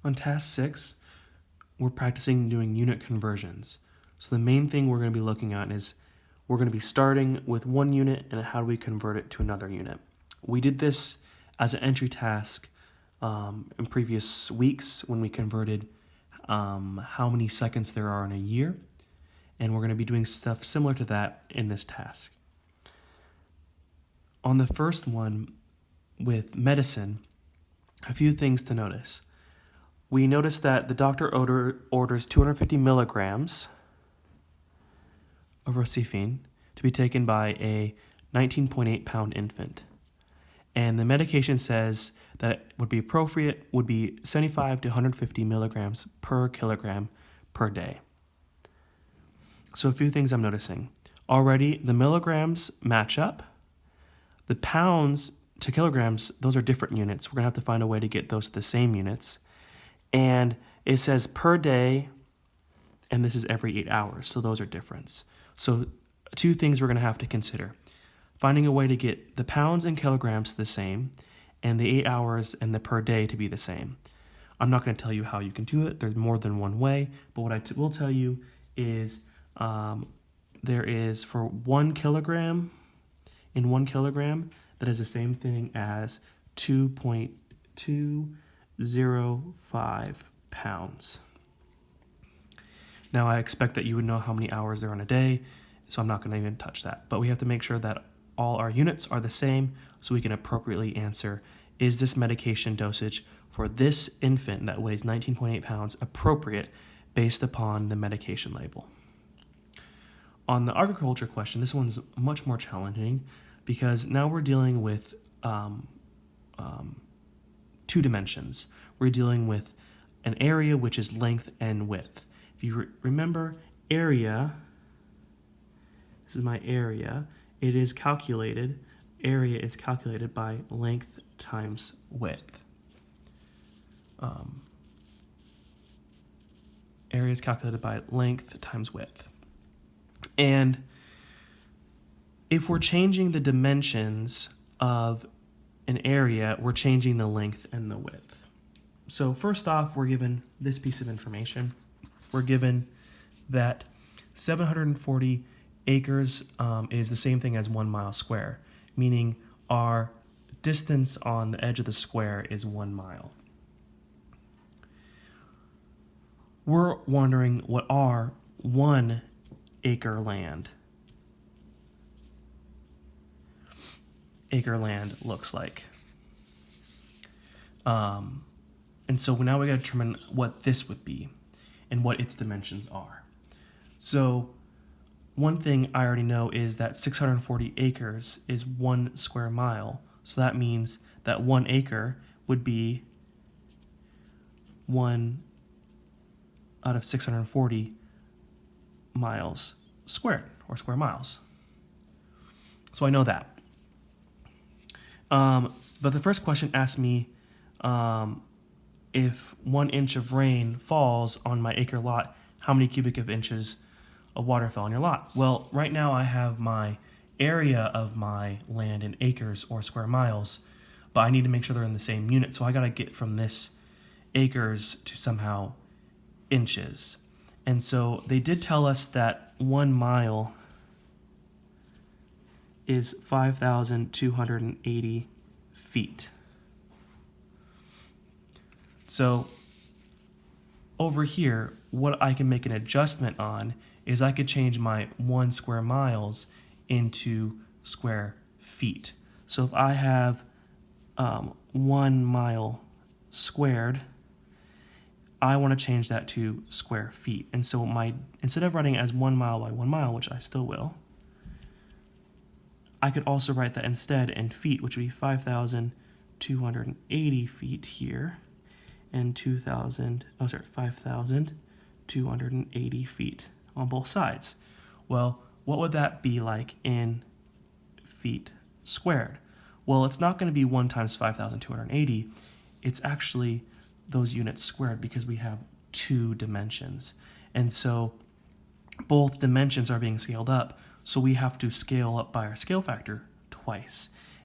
On task 6, we're practicing doing unit conversions. So the main thing we're going to be looking at is we're going to be starting with one unit and how do we convert it to another unit. We did this as an entry task in previous weeks when we converted how many seconds there are in a year, and we're going to be doing stuff similar to that in this task. On the first one with medicine, a few things to notice. We notice that the doctor orders 250 milligrams of Rocifine to be taken by a 19.8 pound infant. And the medication says that it would be appropriate would be 75 to 150 milligrams per kilogram per day. So a few things I'm noticing. Already the milligrams match up. The pounds to kilograms, those are different units. We're going to have to find a way to get those to the same units. And it says per day, and this is every 8 hours, so those are different. So two things we're going to have to consider. Finding a way to get the pounds and kilograms the same, and the 8 hours and the per day to be the same. I'm not going to tell you how you can do it. There's more than one way, but what I will tell you is there is for 1 kilogram, in 1 kilogram, that is the same thing as 2.205 pounds. Now I expect that you would know how many hours there are in a day, so I'm not going to even touch that. But we have to make sure that all our units are the same so we can appropriately answer, is this medication dosage for this infant that weighs 19.8 pounds appropriate based upon the medication label? On the agriculture question, this one's much more challenging because now we're dealing with two dimensions. We're dealing with an area which is length and width. If you remember area, this is my area, area is calculated by length times width. Area is calculated by length times width. And if we're changing the dimensions of an area, we're changing the length and the width. So first off, we're given this piece of information. We're given that 740 acres is the same thing as 1 mile square, meaning our distance on the edge of the square is 1 mile. We're wondering what our 1 acre land looks like. And so now we got to determine what this would be and what its dimensions are. So one thing I already know is that 640 acres is 1 square mile. So that means that 1 acre would be 1 out of 640 miles squared, or square miles. So I know that. But the first question asked me if 1 inch of rain falls on my acre lot, how many cubic of inches of water fell on your lot? Well, right now I have my area of my land in acres or square miles, but I need to make sure they're in the same unit. So I got to get from this acres to somehow inches. And so they did tell us that 1 mile is 5,280 feet. So over here, what I can make an adjustment on is I could change my 1 square miles into square feet. So if I have 1 mile squared, I want to change that to square feet. And so instead of writing it as 1 mile by 1 mile, which I still will, I could also write that instead in feet, which would be 5,280 feet here, and 5,280 feet on both sides. Well, what would that be like in feet squared? Well, it's not going to be 1 times 5,280. It's actually those units squared because we have 2 dimensions. And so both dimensions are being scaled up, so we have to scale up by our scale factor twice.